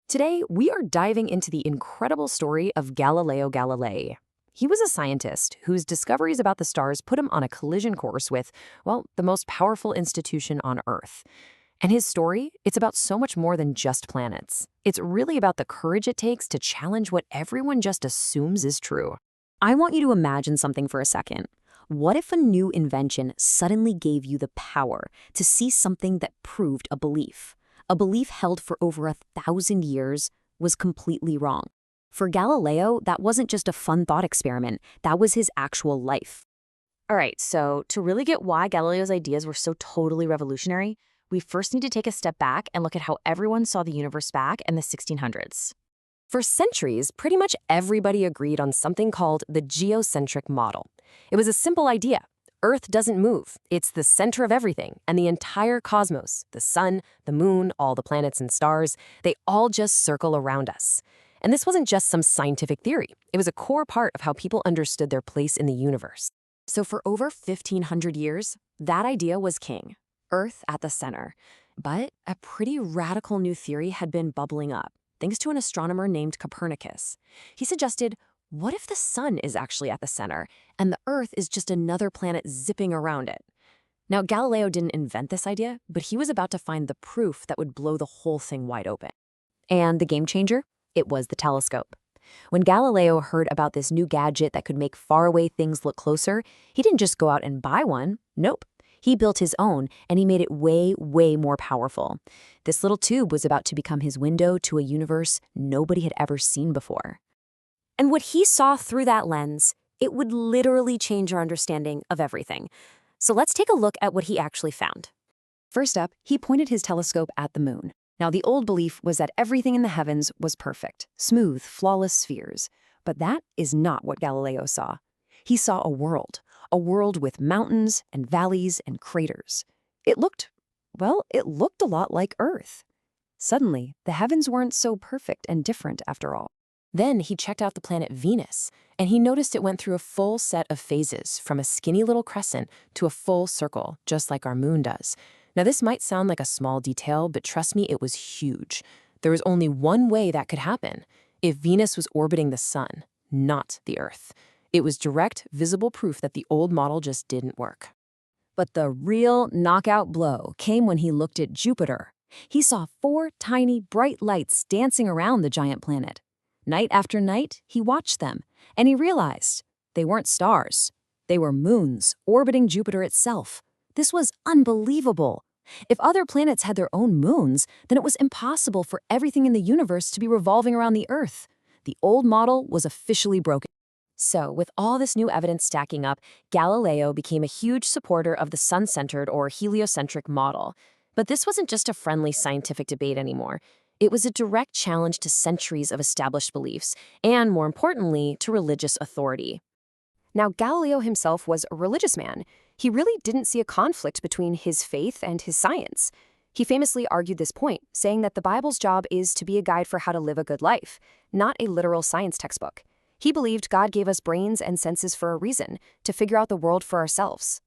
Today, we are diving into the incredible story of Galileo Galilei. He was a scientist whose discoveries about the stars put him on a collision course with, well, the most powerful institution on Earth. And his story, it's about so much more than just planets. It's really about the courage it takes to challenge what everyone just assumes is true. I want you to imagine something for a second. What if a new invention suddenly gave you the power to see something that proved a belief? A belief held for over 1,000 years was completely wrong. For Galileo, that wasn't just a fun thought experiment, that was his actual life. All right, so to really get why Galileo's ideas were so totally revolutionary, we first need to take a step back and look at how everyone saw the universe back in the 1600s. For centuries, pretty much everybody agreed on something called the geocentric model. It was a simple idea. Earth doesn't move. It's the center of everything, and the entire cosmos, the sun, the moon, all the planets and stars, they all just circle around us. And this wasn't just some scientific theory. It was a core part of how people understood their place in the universe. So for over 1,500 years, that idea was king. Earth at the center. But a pretty radical new theory had been bubbling up, thanks to an astronomer named Copernicus. He suggested, what if the sun is actually at the center, and the Earth is just another planet zipping around it? Now, Galileo didn't invent this idea, but he was about to find the proof that would blow the whole thing wide open. And the game changer? It was the telescope. When Galileo heard about this new gadget that could make faraway things look closer, he didn't just go out and buy one. Nope. He built his own, and he made it way, way more powerful. This little tube was about to become his window to a universe nobody had ever seen before. And what he saw through that lens, it would literally change our understanding of everything. So let's take a look at what he actually found. First up, he pointed his telescope at the moon. Now, the old belief was that everything in the heavens was perfect, smooth, flawless spheres. But that is not what Galileo saw. He saw a world with mountains and valleys and craters. It looked a lot like Earth. Suddenly, the heavens weren't so perfect and different after all. Then he checked out the planet Venus, and he noticed it went through a full set of phases, from a skinny little crescent to a full circle, just like our moon does. Now, this might sound like a small detail, but trust me, it was huge. There was only one way that could happen: if Venus was orbiting the sun, not the Earth. It was direct, visible proof that the old model just didn't work. But the real knockout blow came when he looked at Jupiter. He saw 4 tiny, bright lights dancing around the giant planet. Night after night, he watched them, and he realized they weren't stars. They were moons orbiting Jupiter itself. This was unbelievable. If other planets had their own moons, then it was impossible for everything in the universe to be revolving around the Earth. The old model was officially broken. So, with all this new evidence stacking up, Galileo became a huge supporter of the sun-centered or heliocentric model. But this wasn't just a friendly scientific debate anymore. It was a direct challenge to centuries of established beliefs, and more importantly, to religious authority. Now, Galileo himself was a religious man. He really didn't see a conflict between his faith and his science. He famously argued this point, saying that the Bible's job is to be a guide for how to live a good life, not a literal science textbook. He believed God gave us brains and senses for a reason, to figure out the world for ourselves.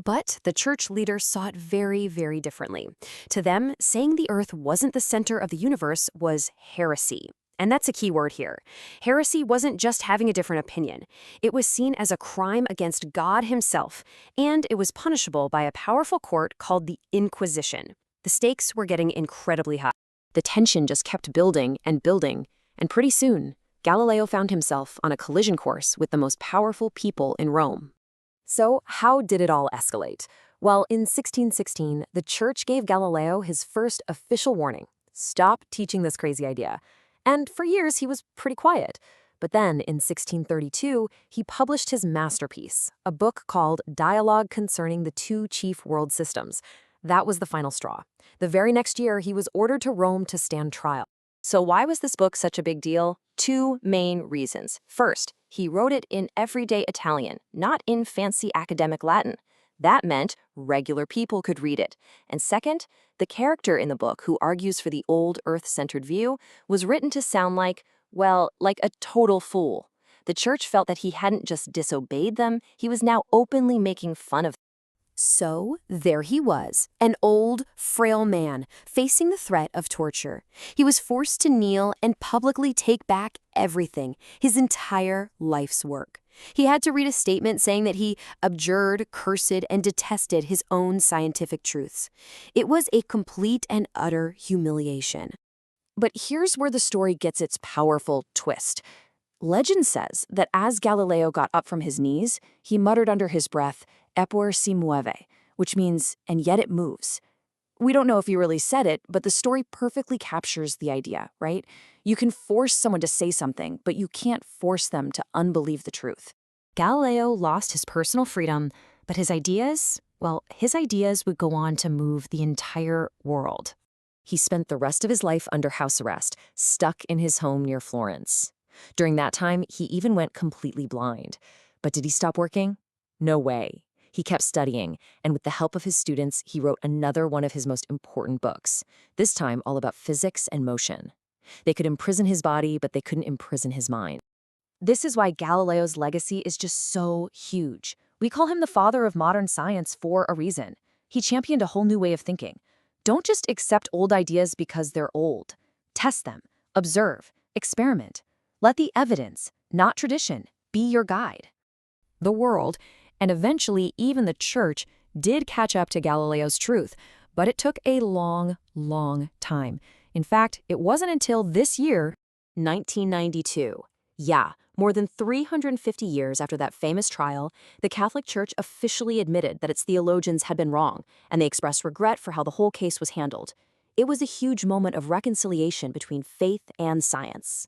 But the church leaders saw it very, very differently. To them, saying the Earth wasn't the center of the universe was heresy. And that's a key word here. Heresy wasn't just having a different opinion. It was seen as a crime against God himself, and it was punishable by a powerful court called the Inquisition. The stakes were getting incredibly high. The tension just kept building, and pretty soon, Galileo found himself on a collision course with the most powerful people in Rome. So, how did it all escalate? Well, in 1616, the church gave Galileo his first official warning: stop teaching this crazy idea. And for years, he was pretty quiet. But then, in 1632, he published his masterpiece, a book called Dialogue Concerning the Two Chief World Systems. That was the final straw. The very next year, he was ordered to Rome to stand trial. So why was this book such a big deal? 2 main reasons. First, he wrote it in everyday Italian, not in fancy academic Latin. That meant regular people could read it. And second, the character in the book who argues for the old Earth-centered view was written to sound like a total fool. The church felt that he hadn't just disobeyed them, he was now openly making fun of them. So there he was, an old, frail man, facing the threat of torture. He was forced to kneel and publicly take back everything, his entire life's work. He had to read a statement saying that he abjured, cursed, and detested his own scientific truths. It was a complete and utter humiliation. But here's where the story gets its powerful twist. Legend says that as Galileo got up from his knees, he muttered under his breath, "Eppur si muove," which means, "and yet it moves." We don't know if he really said it, but the story perfectly captures the idea, right? You can force someone to say something, but you can't force them to unbelieve the truth. Galileo lost his personal freedom, but his ideas, well, his ideas would go on to move the entire world. He spent the rest of his life under house arrest, stuck in his home near Florence. During that time, he even went completely blind. But did he stop working? No way. He kept studying, and with the help of his students, he wrote another one of his most important books, this time all about physics and motion. They could imprison his body, but they couldn't imprison his mind. This is why Galileo's legacy is just so huge. We call him the father of modern science for a reason. He championed a whole new way of thinking. Don't just accept old ideas because they're old. Test them, observe, experiment. Let the evidence, not tradition, be your guide. The world, and eventually even the church, did catch up to Galileo's truth, but it took a long, long time. In fact, it wasn't until this year, 1992. Yeah, more than 350 years after that famous trial, the Catholic Church officially admitted that its theologians had been wrong, and they expressed regret for how the whole case was handled. It was a huge moment of reconciliation between faith and science.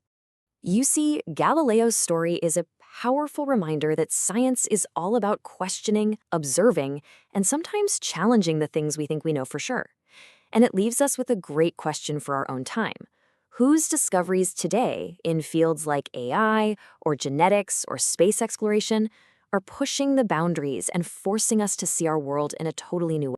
You see, Galileo's story is a powerful reminder that science is all about questioning, observing, and sometimes challenging the things we think we know for sure. And it leaves us with a great question for our own time. Whose discoveries today, in fields like AI, or genetics, or space exploration, are pushing the boundaries and forcing us to see our world in a totally new way?